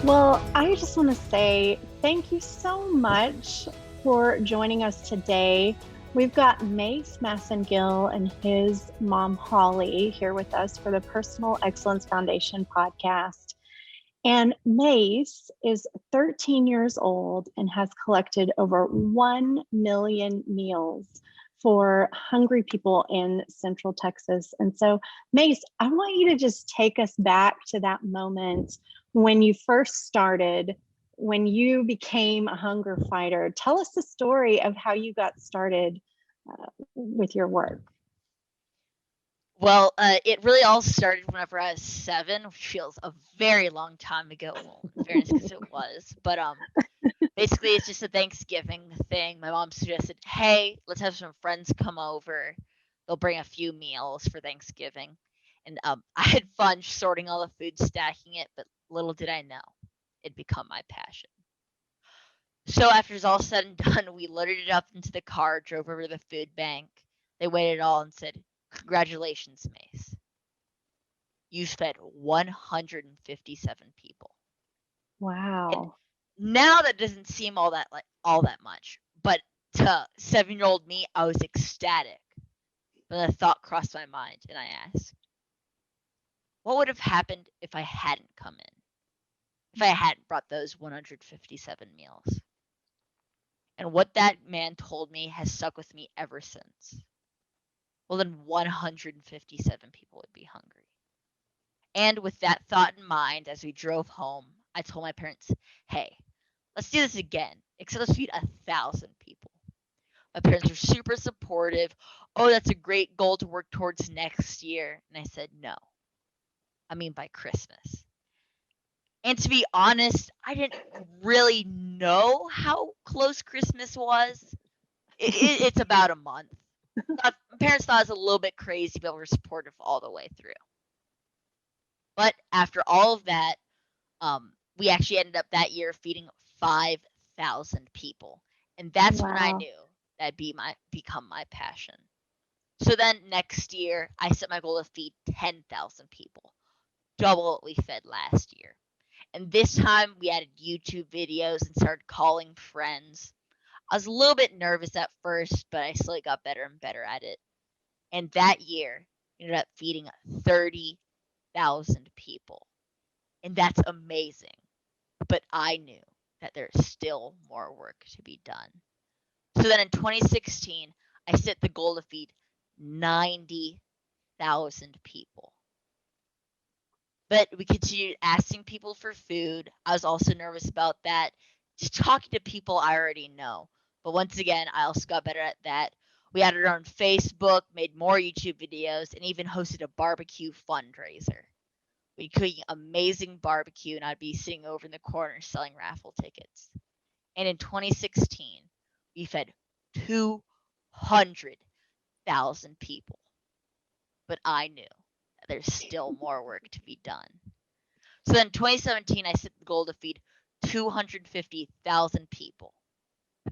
Well, I just want to say thank you so much for joining us today. We've got Mace Massingill and his mom, Holly, here with us for the Personal Excellence Foundation podcast. And Mace is 13 years old and has collected over 1 million meals for hungry people in Central Texas. And so, Mace, I want you to just take us back to that moment when you first started, when you became a hunger fighter. Tell us the story of how you got started with your work. Well, it really all started whenever I was 7, which feels a very long time ago. Well, in fairness, because it was. But basically, it's just a Thanksgiving thing. My mom suggested, hey, let's have some friends come over. They'll bring a few meals for Thanksgiving. And I had fun sorting all the food, stacking it, but little did I know it'd become my passion. So after it's all said and done, we loaded it up into the car, drove over to the food bank. They weighed it all and said, congratulations, Mace. You fed 157 people. Wow. And now that doesn't seem all that much, but to 7-year-old me, I was ecstatic. But a thought crossed my mind, and I asked, what would have happened if I hadn't come in? If I hadn't brought those 157 meals? And what that man told me has stuck with me ever since. Well, then 157 people would be hungry. And with that thought in mind, as we drove home, I told my parents, hey, let's do this again, except let's feed 1,000 people. My parents were super supportive. Oh, that's a great goal to work towards next year. And I said, no, I mean by Christmas. And to be honest, I didn't really know how close Christmas was. It's about a month. My parents thought it was a little bit crazy, but were supportive all the way through. But after all of that, we actually ended up that year feeding 5,000 people. And that's when I knew that'd become my passion. So then next year, I set my goal to feed 10,000 people, double what we fed last year. And this time we added YouTube videos and started calling friends. I was a little bit nervous at first, but I slowly got better and better at it. And that year, we ended up feeding 30,000 people. And that's amazing. But I knew that there's still more work to be done. So then in 2016, I set the goal to feed 90,000 people. But we continued asking people for food. I was also nervous about that. Just talking to people I already know. But once again, I also got better at that. We added our own Facebook, made more YouTube videos, and even hosted a barbecue fundraiser. We'd cook amazing barbecue, and I'd be sitting over in the corner selling raffle tickets. And in 2016, we fed 200,000 people. But I knew that there's still more work to be done. So then in 2017, I set the goal to feed 250,000 people.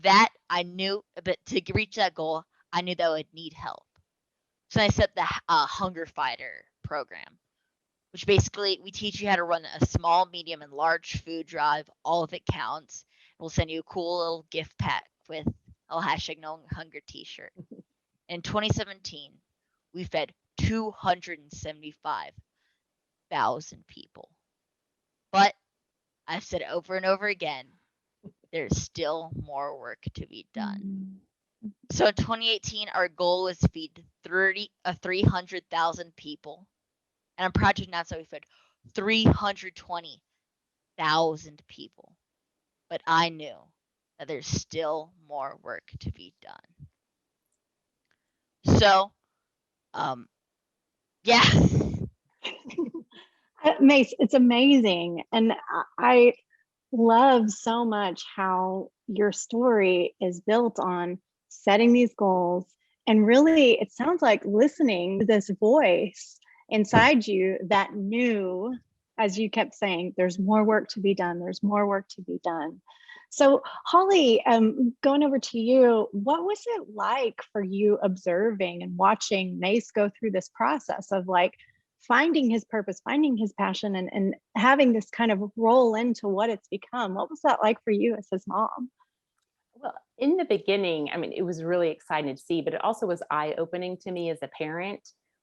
That I knew, but to reach that goal, I knew that I would need help. So I set the Hunger Fighter program, which basically we teach you how to run a small, medium, and large food drive. All of it counts. We'll send you a cool little gift pack with a hashtag No Hunger t-shirt. In 2017, we fed 275,000 people. But I've said over and over again, there's still more work to be done. So in 2018, our goal was to feed 300,000 people. And I'm proud to announce that we fed 320,000 people. But I knew that there's still more work to be done. So, yeah. Mace, it's amazing. And I love so much how your story is built on setting these goals. And really, it sounds like listening to this voice inside you that knew, as you kept saying, there's more work to be done. There's more work to be done. So Holly, going over to you, what was it like for you observing and watching Mace go through this process of like finding his purpose, finding his passion, and having this kind of roll into what it's become. What was that like for you as his mom? Well, in the beginning, I mean, it was really exciting to see, but it also was eye-opening to me as a parent.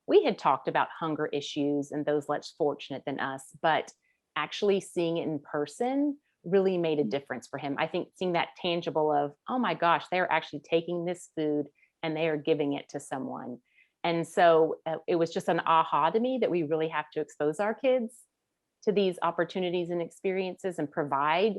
We had talked about hunger issues and those less fortunate than us, but actually seeing it in person really made a difference for him. I think seeing that tangible of, oh my gosh, they're actually taking this food and they are giving it to someone. And so it was just an aha to me that we really have to expose our kids to these opportunities and experiences and provide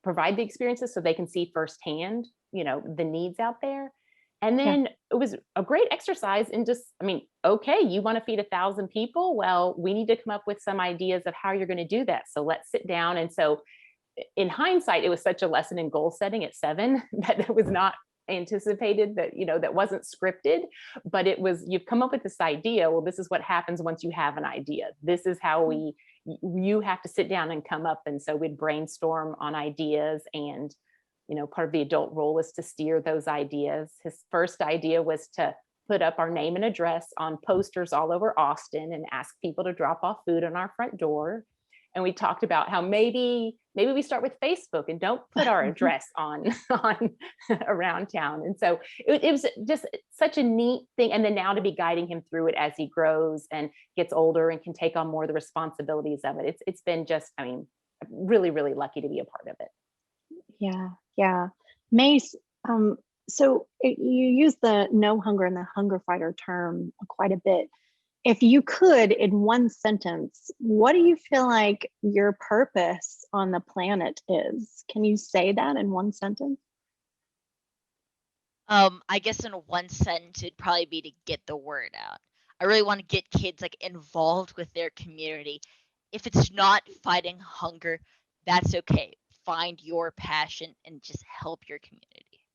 the experiences so they can see firsthand, the needs out there. And Yeah. then it was a great exercise in just, I mean, okay, you want to feed 1,000 people? Well, we need to come up with some ideas of how you're going to do that. So let's sit down. And so in hindsight, it was such a lesson in goal setting at 7 that was not anticipated, that that wasn't scripted, but it was, you've come up with this idea. Well, this is what happens once you have an idea. This is how you have to sit down and come up. And so we'd brainstorm on ideas, and part of the adult role is to steer those ideas. His first idea was to put up our name and address on posters all over Austin and ask people to drop off food on our front door. And we talked about how maybe we start with Facebook and don't put our address on around town. And so it was just such a neat thing. And then now to be guiding him through it as he grows and gets older and can take on more of the responsibilities of it. It's been just, I mean, really, really lucky to be a part of it. Yeah, yeah. Mace, you use the no hunger and the hunger fighter term quite a bit. If you could, in one sentence, what do you feel like your purpose on the planet is? Can you say that in one sentence? I guess in one sentence, it'd probably be to get the word out. I really want to get kids like involved with their community. If it's not fighting hunger, that's okay. Find your passion and just help your community.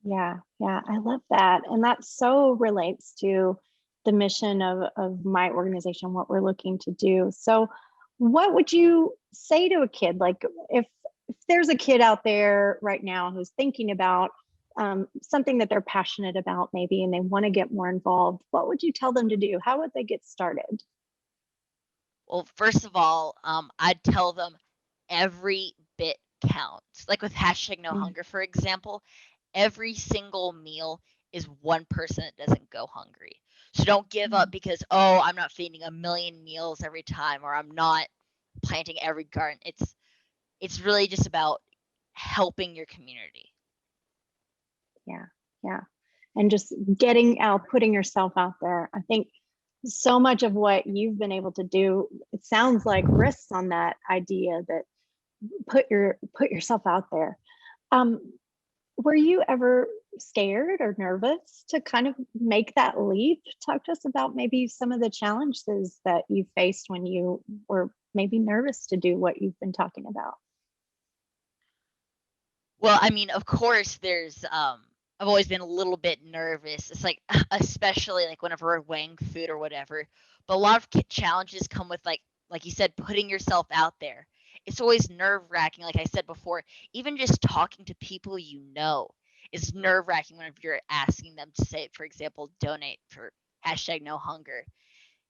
Yeah, yeah, I love that. And that so relates to the mission of my organization, what we're looking to do. So, what would you say to a kid? Like, if there's a kid out there right now who's thinking about something that they're passionate about, maybe, and they want to get more involved, what would you tell them to do? How would they get started? Well, first of all, I'd tell them every bit counts. Like with hashtag no Yeah. hunger, for example, every single meal is one person that doesn't go hungry. So don't give up because, oh, I'm not feeding a million meals every time, or I'm not planting every garden. It's really just about helping your community. Yeah, yeah. And just getting out, putting yourself out there. I think so much of what you've been able to do, it sounds like rests on that idea that put yourself out there. Um, were you ever scared or nervous to kind of make that leap? Talk to us about maybe some of the challenges that you faced when you were maybe nervous to do what you've been talking about. Well, I mean, of course, I've always been a little bit nervous. It's like, especially like whenever we're weighing food or whatever. But a lot of challenges come with like you said, putting yourself out there. It's always nerve wracking. Like I said before, even just talking to people you know is nerve wracking whenever you're asking them to say, for example, donate for hashtag no hunger.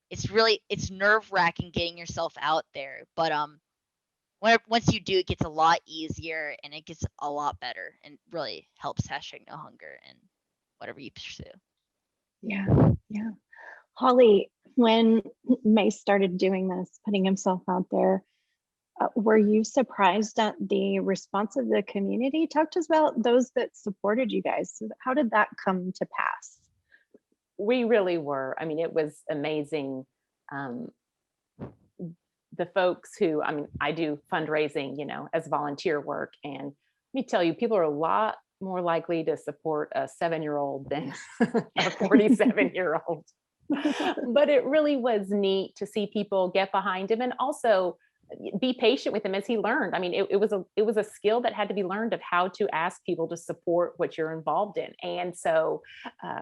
It's nerve wracking getting yourself out there. But once you do, it gets a lot easier and it gets a lot better and really helps hashtag no hunger and whatever you pursue. Yeah, yeah. Holly, when May started doing this, putting himself out there, were you surprised at the response of the community? Talk to us about those that supported you guys. How did that come to pass? We really were. I mean, it was amazing. Um, the folks who, I mean, I do fundraising, as volunteer work. And let me tell you, people are a lot more likely to support a 7-year-old than a 47-year-old. But it really was neat to see people get behind him and also be patient with him as he learned. I mean, it was a skill that had to be learned of how to ask people to support what you're involved in. And so uh,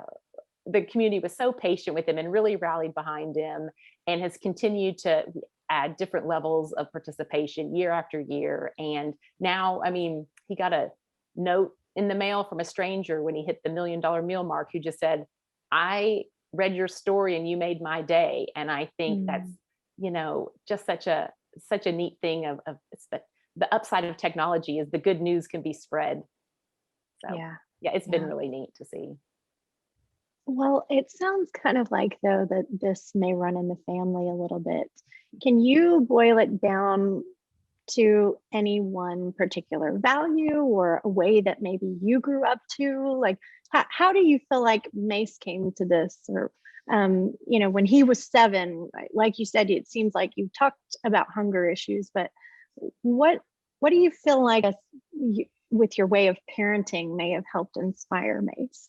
the community was so patient with him and really rallied behind him, and has continued to add different levels of participation year after year. And now, I mean, he got a note in the mail from a stranger when he hit the $1 million meal mark, who just said, I read your story and you made my day. And I think that's, just such a neat thing of it's the upside of technology is the good news can be spread. So yeah, it's been really neat to see. Well, it sounds kind of like, though, that this may run in the family a little bit. Can you boil it down to any one particular value or a way that maybe you grew up to? Like, how do you feel like Mace came to this? Or, when he was 7, like you said, it seems like you talked about hunger issues, but what do you feel like with your way of parenting may have helped inspire Mace?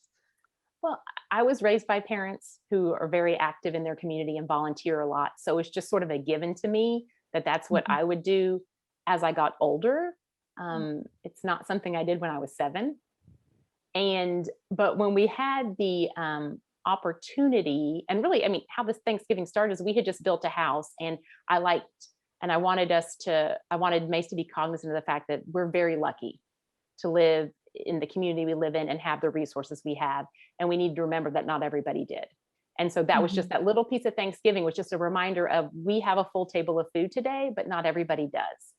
Well, I was raised by parents who are very active in their community and volunteer a lot. So it's just sort of a given to me that that's what I would do as I got older. It's not something I did when I was 7. But when we had the opportunity, and really, I mean, how this Thanksgiving started is we had just built a house, and I wanted Mace to be cognizant of the fact that we're very lucky to live in the community we live in and have the resources we have. And we need to remember that not everybody did. And so that was just that little piece of Thanksgiving was just a reminder of we have a full table of food today, but not everybody does.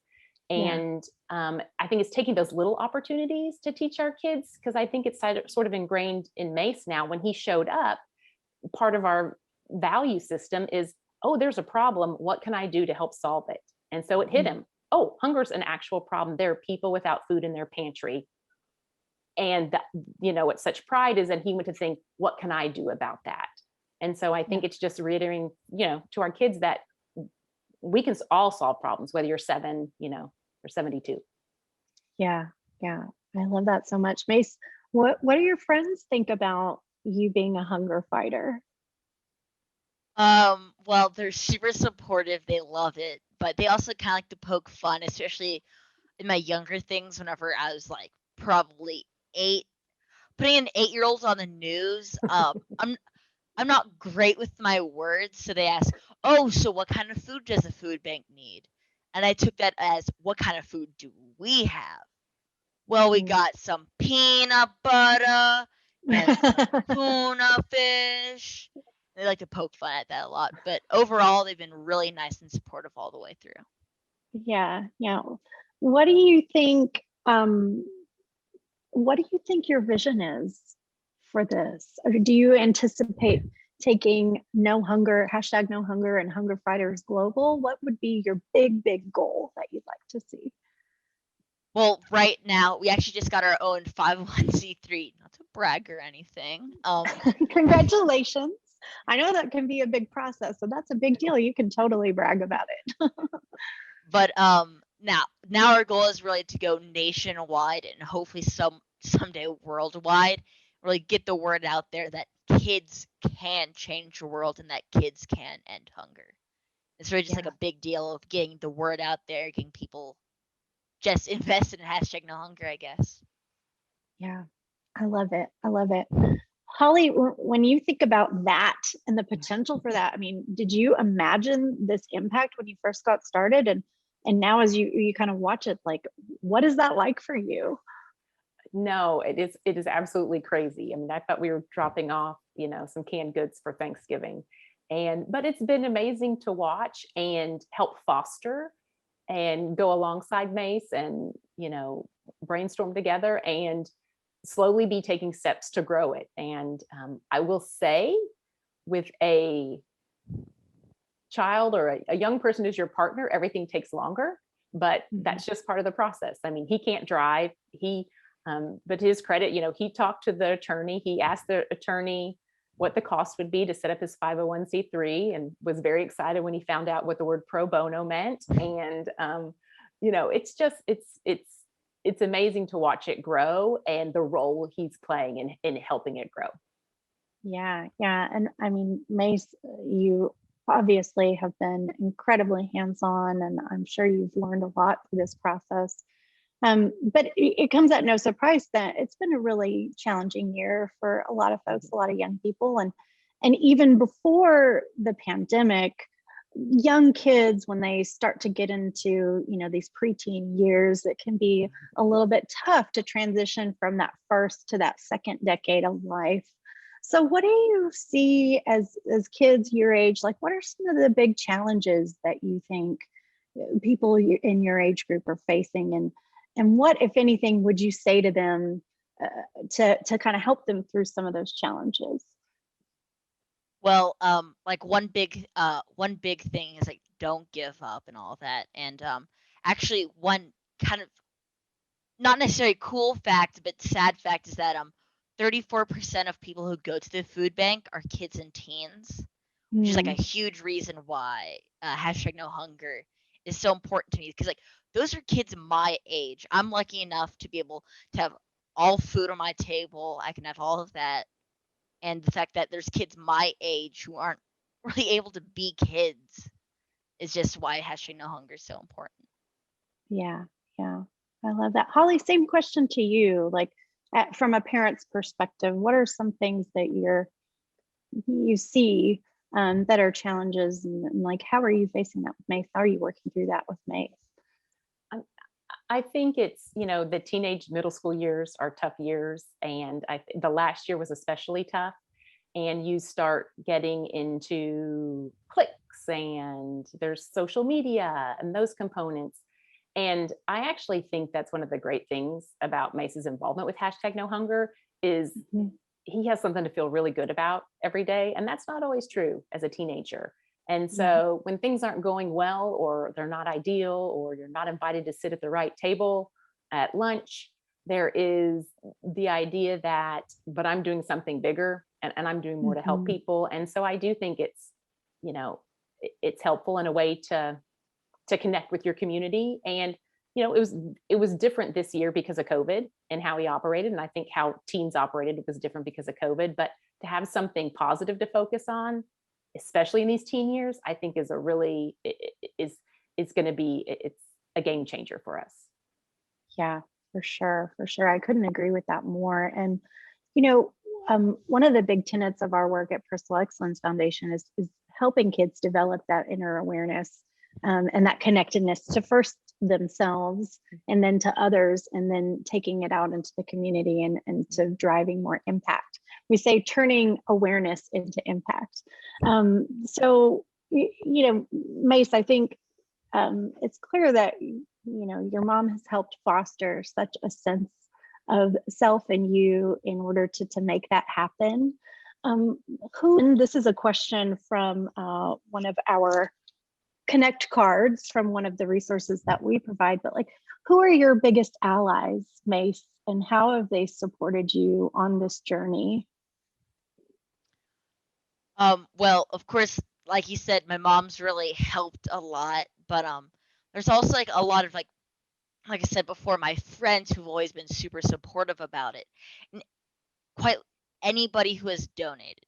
And I think it's taking those little opportunities to teach our kids, because I think it's sort of ingrained in Mace now. When he showed up, part of our value system is, oh, there's a problem. What can I do to help solve it? And so it hit him. Oh, hunger's an actual problem. There are people without food in their pantry. And that, what such pride is, and he went to think, what can I do about that? And so I think it's just reiterating, to our kids that we can all solve problems, whether you're 7, or 72. Yeah. I love that so much. Mace, what do your friends think about you being a hunger fighter? Well, they're super supportive. They love it, but they also kind of like to poke fun, especially in my younger things. Whenever I was like probably 8, putting an 8-year-old on the news, I'm not great with my words, so they ask, "Oh, so what kind of food does the food bank need?" And I took that as, "What kind of food do we have?" Well, we got some peanut butter and some tuna fish. They like to poke fun at that a lot, but overall, they've been really nice and supportive all the way through. Yeah. What do you think? What do you think your vision is for this? Or do you anticipate taking no hunger, #NoHunger, and Hunger Fighters Global? What would be your big goal that you'd like to see? Well, right now, we actually just got our own 501c3, not to brag or anything. Congratulations. I know that can be a big process, so that's a big deal. You can totally brag about it. But now our goal is really to go nationwide and hopefully someday worldwide, really get the word out there that kids can change the world and that kids can end hunger. It's really just like a big deal of getting the word out there, getting people just invested in #NoHunger, I guess. Yeah, I love it. Holly, when you think about that and the potential for that, I mean, did you imagine this impact when you first got started? And now as you kind of watch it, like, what is that like for you? No, it is absolutely crazy. I mean, I thought we were dropping off, some canned goods for Thanksgiving. But it's been amazing to watch and help foster and go alongside Mace and, brainstorm together and slowly be taking steps to grow it. And I will say, with a child or a young person who's your partner, everything takes longer, but that's just part of the process. I mean, he can't drive. But to his credit, he talked to the attorney. He asked the attorney what the cost would be to set up his 501c3 and was very excited when he found out what the word pro bono meant. And, it's amazing to watch it grow and the role he's playing in helping it grow. Yeah. And I mean, Mace, you obviously have been incredibly hands-on, and I'm sure you've learned a lot through this process. But it comes at no surprise that it's been a really challenging year for a lot of folks, a lot of young people. And even before the pandemic, young kids, when they start to get into, these preteen years, it can be a little bit tough to transition from that first to that second decade of life. So what do you see as kids your age? Like, what are some of the big challenges that you think people in your age group are facing, and what, if anything, would you say to them to kind of help them through some of those challenges? Well, like one big thing is like don't give up and all that. And actually one kind of not necessarily cool fact, but sad fact is that 34% of people who go to the food bank are kids and teens, which is like a Mm, huge reason why hashtag no hunger is so important to me because like those are kids my age. I'm lucky enough to be able to have all food on my table. I can have all of that, and the fact that there's kids my age who aren't really able to be kids is just why hashtag no hunger is so important. yeah, yeah, I love that. Holly, same question to you. Like, from a parent's perspective, what are some things that you see that are challenges, and like, how are you facing that with Mace? How are you working through that with Mace? Um, I think it's, the teenage middle school years are tough years. And the last year was especially tough. And you start getting into clicks and there's social media and those components. And I actually think that's one of the great things about Mace's involvement with hashtag no hunger is Mhm, he has something to feel really good about every day. And that's not always true as a teenager. And yeah, so when things aren't going well, or they're not ideal, or you're not invited to sit at the right table at lunch, there is the idea that, but I'm doing something bigger, and I'm doing more to help mhm, people. And so I do think you know, it's helpful in a way to connect with your community. And it was different this year because of COVID and how he operated, and I think how teens operated was different because of COVID. But to have something positive to focus on, especially in these teen years, I think is a really is going to be it's a game changer for us. yeah, for sure, for sure. I couldn't agree with that more. And you know, one of the big tenets of our work at Personal Excellence Foundation is helping kids develop that inner awareness, and that connectedness to first themselves and then to others, and then taking it out into the community, and to driving more impact. We say turning awareness into impact. So, Mace, I think it's clear that your mom has helped foster such a sense of self in you in order to make that happen. Who and this is a question from one of our connect cards from one of the resources that we provide, but like, who are your biggest allies, Mace, and how have they supported you on this journey? Well, of course, like you said, my mom's really helped a lot, but there's also like a lot of like I said before, my friends who've always been super supportive about it, and quite anybody who has donated,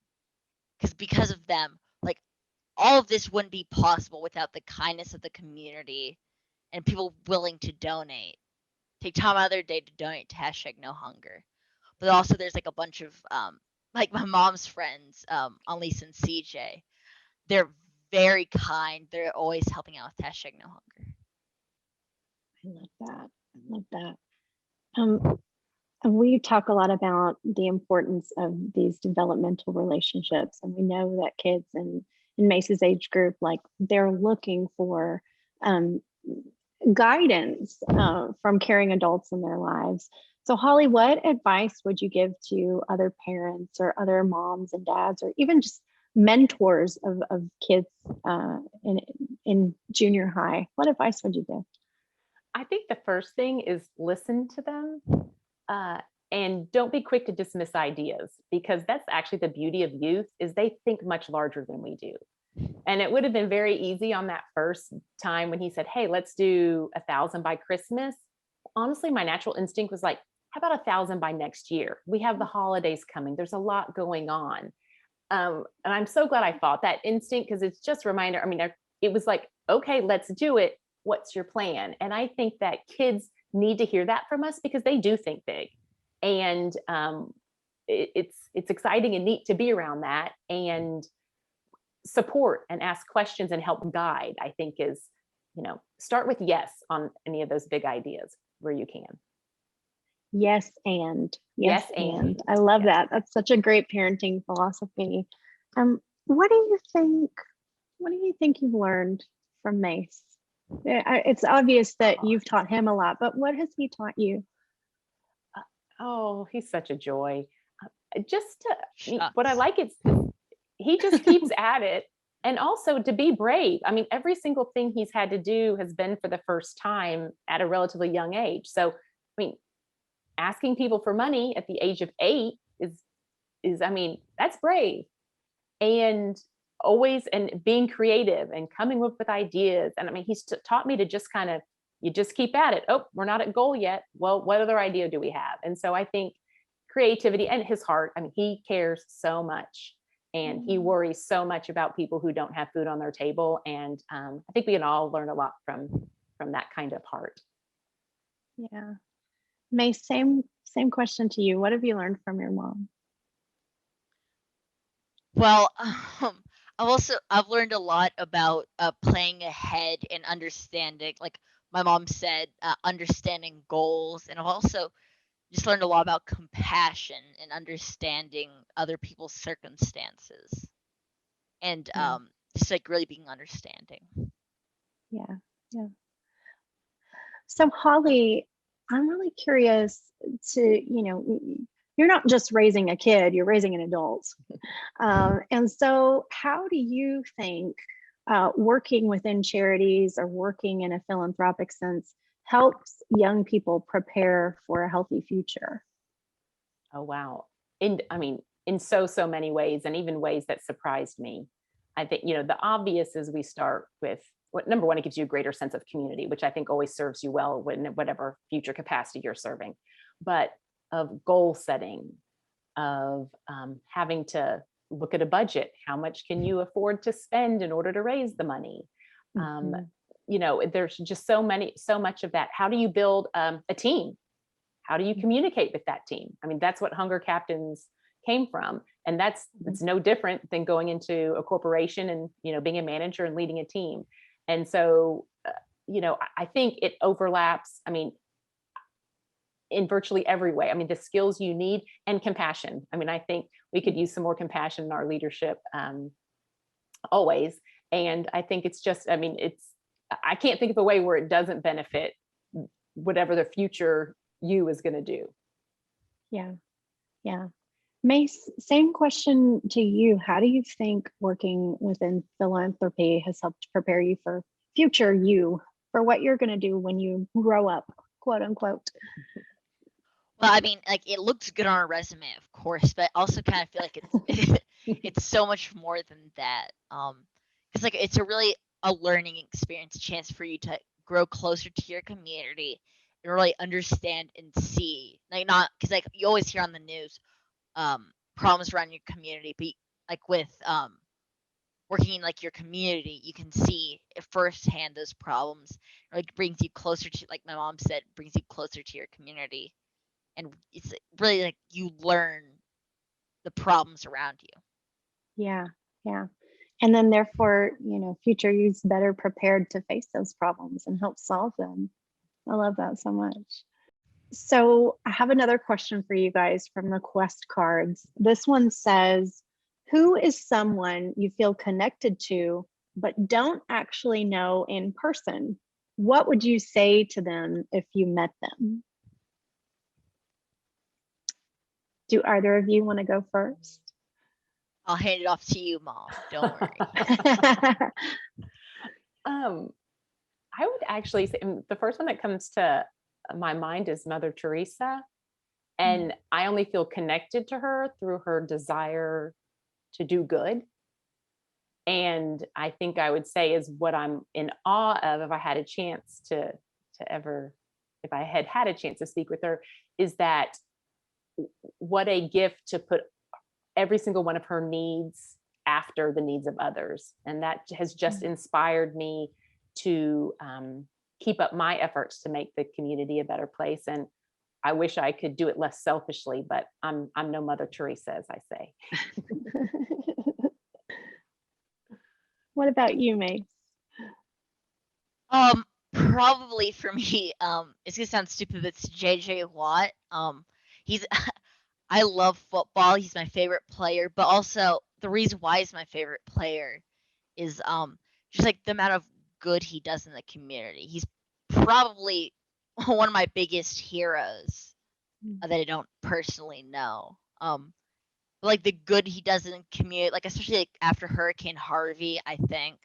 because of them, like all of this wouldn't be possible without the kindness of the community and people willing to donate, take time out of their day to donate to hashtag no hunger. But also there's like a bunch of like my mom's friends, Elise and CJ. They're very kind. They're always helping out with hashtag no hunger. I love that. I love that. Um, And we talk a lot about the importance of these developmental relationships. And we know that kids in Mace's age group, like, they're looking for um, guidance from caring adults in their lives. So, Holly, what advice would you give to other parents or other moms and dads, or even just mentors of kids in junior high? What advice would you give? I think the first thing is listen to them. uh, and don't be quick to dismiss ideas, because that's actually the beauty of youth is they think much larger than we do. And it would have been very easy on that first time when he said, hey, let's do 1,000 by Christmas. Honestly, my natural instinct was like, how about 1,000 by next year? We have the holidays coming, there's a lot going on. And I'm so glad I fought that instinct, because it's just a reminder. I mean, it was like, okay, let's do it. What's your plan? And I think that kids need to hear that from us, because they do think big. And it's exciting and neat to be around that, and support and ask questions and help guide, I think is, start with yes on any of those big ideas where you can. Yes, and Yes, and. I love Yes. that. That's such a great parenting philosophy. What do you think? What do you think you've learned from Mace? It's obvious that you've taught him a lot, but what has he taught you? Oh, he's such a joy. Just to, what I Shucks. like is he just keeps at it. And also to be brave. I mean, every single thing he's had to do has been for the first time at a relatively young age. So, I mean, asking people for money at the age of 8 is, I mean, that's brave. And always and being creative and coming up with ideas. And I mean, he's taught me to just kind of, you just keep at it. Oh, we're not at goal yet. Well, what other idea do we have? And so I think creativity and his heart, I mean, he cares so much and he worries so much about people who don't have food on their table. And I think we can all learn a lot from that kind of heart. Yeah. May, same question to you. What have you learned from your mom? Well, I've learned a lot about planning ahead and understanding, like my mom said, understanding goals, and I've also just learned a lot about compassion and understanding other people's circumstances, and just like really being understanding. Yeah. So Holly, I'm really curious to, you're not just raising a kid, you're raising an adult. And so how do you think working within charities or working in a philanthropic sense helps young people prepare for a healthy future? Oh, wow. In so many ways, and even ways that surprised me. I think, the obvious is we start with number one, it gives you a greater sense of community, which I think always serves you well when whatever future capacity you're serving, but of goal setting, of having to look at a budget. How much can you afford to spend in order to raise the money? There's just so much of that. How do you build a team? How do you communicate with that team? I mean, that's what Hunger Captains came from. And that's no different than going into a corporation and, being a manager and leading a team. And so, I think it overlaps, I mean, in virtually every way. I mean, the skills you need and compassion. I mean, I think we could use some more compassion in our leadership always. And I think it's just, I mean, I can't think of a way where it doesn't benefit whatever the future you is going to do. Yeah. Mace, same question to you. How do you think working within philanthropy has helped prepare you for future you, for what you're going to do when you grow up, quote unquote? Well, I mean, like it looks good on a resume, of course, but I also kind of feel like it's so much more than that. It's like it's a learning experience, a chance for you to grow closer to your community and really understand and see, like not because like you always hear on the news, problems around your community, but like with working in like your community, you can see firsthand those problems. It like brings you closer to, like my mom said, brings you closer to your community. And it's really like you learn the problems around you. Yeah. And then therefore, future you's better prepared to face those problems and help solve them. I love that so much. So I have another question for you guys from the quest cards. This one says, who is someone you feel connected to, but don't actually know in person? What would you say to them if you met them? Do either of you want to go first? I'll hand it off to you, Mom. Don't worry. I would actually say the first one that comes to my mind is Mother Teresa. And I only feel connected to her through her desire to do good. And I think I would say is what I'm in awe of if I had a chance to ever, if I had a chance to speak with her, is that what a gift to put every single one of her needs after the needs of others. And that has just inspired me to keep up my efforts to make the community a better place. And I wish I could do it less selfishly, but I'm no Mother Teresa, as I say. What about you, Mace? Probably for me, it's gonna sound stupid, but it's JJ Watt. He's I love football. He's my favorite player, but also the reason why he's my favorite player is just like the amount of good he does in the community. He's probably one of my biggest heroes that I don't personally know. But like the good he does in the community, like especially like after Hurricane Harvey, I think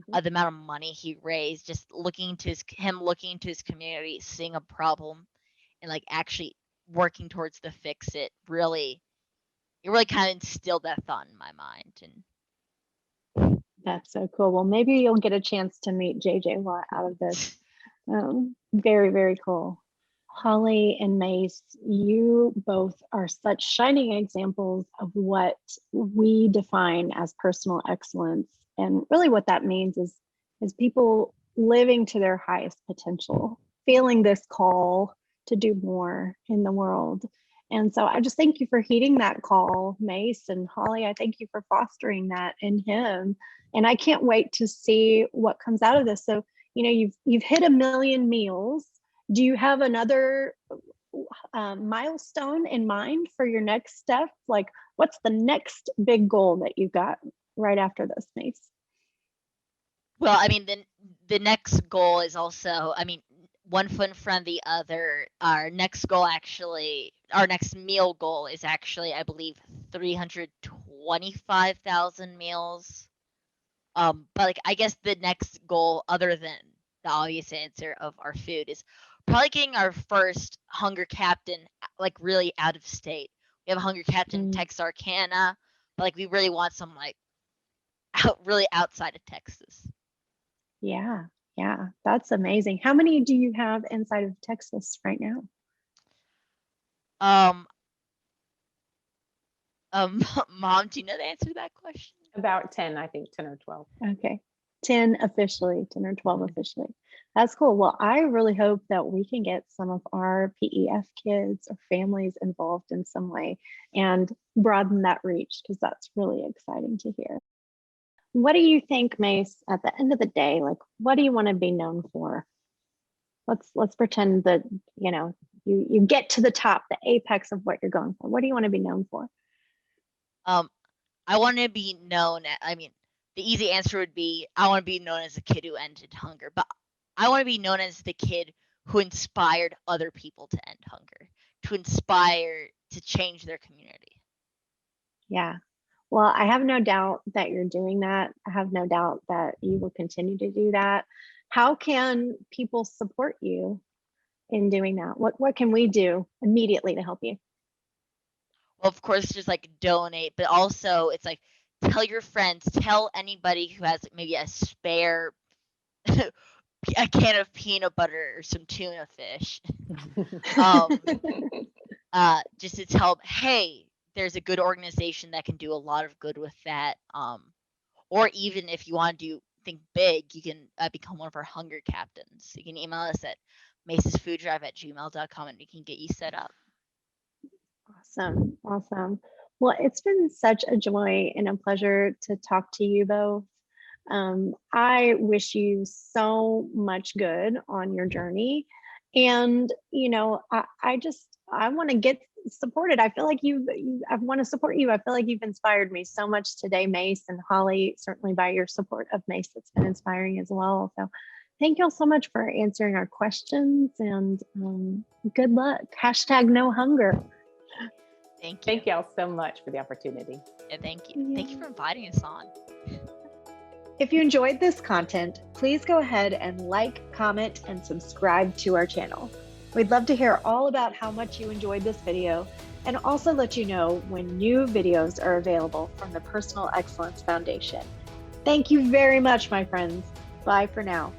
the amount of money he raised, just looking to looking to his community, seeing a problem, and like actually working towards to fix it. It really kind of instilled that thought in my mind. And That's so cool. Well, maybe you'll get a chance to meet JJ Watt out of this. Very, very cool. Holly and Mace, you both are such shining examples of what we define as personal excellence. And really what that means is people living to their highest potential, feeling this call to do more in the world. And so I just thank you for heeding that call, Mace, and Holly, I thank you for fostering that in him. And I can't wait to see what comes out of this. So, you know, you've hit 1 million meals. Do you have another milestone in mind for your next step? Like, what's the next big goal that you've got right after this, Mace? Well, I mean, the next goal is also, I mean, one foot in front of the other. Our next meal goal is actually, I believe, 325,000 meals. But like, I guess the next goal, other than the obvious answer of our food, is probably getting our first hunger captain, like really out of state. We have a hunger captain in Texarkana, but like we really want some like really outside of Texas. Yeah, that's amazing. How many do you have inside of Texas right now? Mom, do you know the answer to that question? About 10, I think 10 or 12. Okay, 10 or 12 officially. That's cool. Well, I really hope that we can get some of our PEF kids or families involved in some way and broaden that reach, because that's really exciting to hear. What do you think, Mace, at the end of the day, like, what do you want to be known for? Let's pretend that, you know, you get to the top, the apex of what you're going for. What do you want to be known for? I want to be known, I mean, the easy answer would be, I want to be known as the kid who ended hunger, but I want to be known as the kid who inspired other people to end hunger, to inspire to change their community. Yeah. Well, I have no doubt that you're doing that. I have no doubt that you will continue to do that. How can people support you in doing that? What can we do immediately to help you? Well, of course, just like donate, but also it's like tell your friends, tell anybody who has maybe a spare a can of peanut butter or some tuna fish. Just to tell them, hey, there's a good organization that can do a lot of good with that. Or even if you want to think big, you can become one of our hunger captains. You can email us at macesfooddrive@gmail.com and we can get you set up. Awesome. Well, it's been such a joy and a pleasure to talk to you both. I wish you so much good on your journey. And, you know, I want to get supported. I feel like I want to support you. I feel like you've inspired me so much today, Mace, and Holly, certainly by your support of Mace, it's been inspiring as well. So thank you all so much for answering our questions, and good luck. #NoHunger. Thank you. Thank y'all so much for the opportunity. Yeah, thank you. Thank you for inviting us on. If you enjoyed this content, please go ahead and like, comment, and subscribe to our channel. We'd love to hear all about how much you enjoyed this video, and also let you know when new videos are available from the Personal Excellence Foundation. Thank you very much, my friends. Bye for now.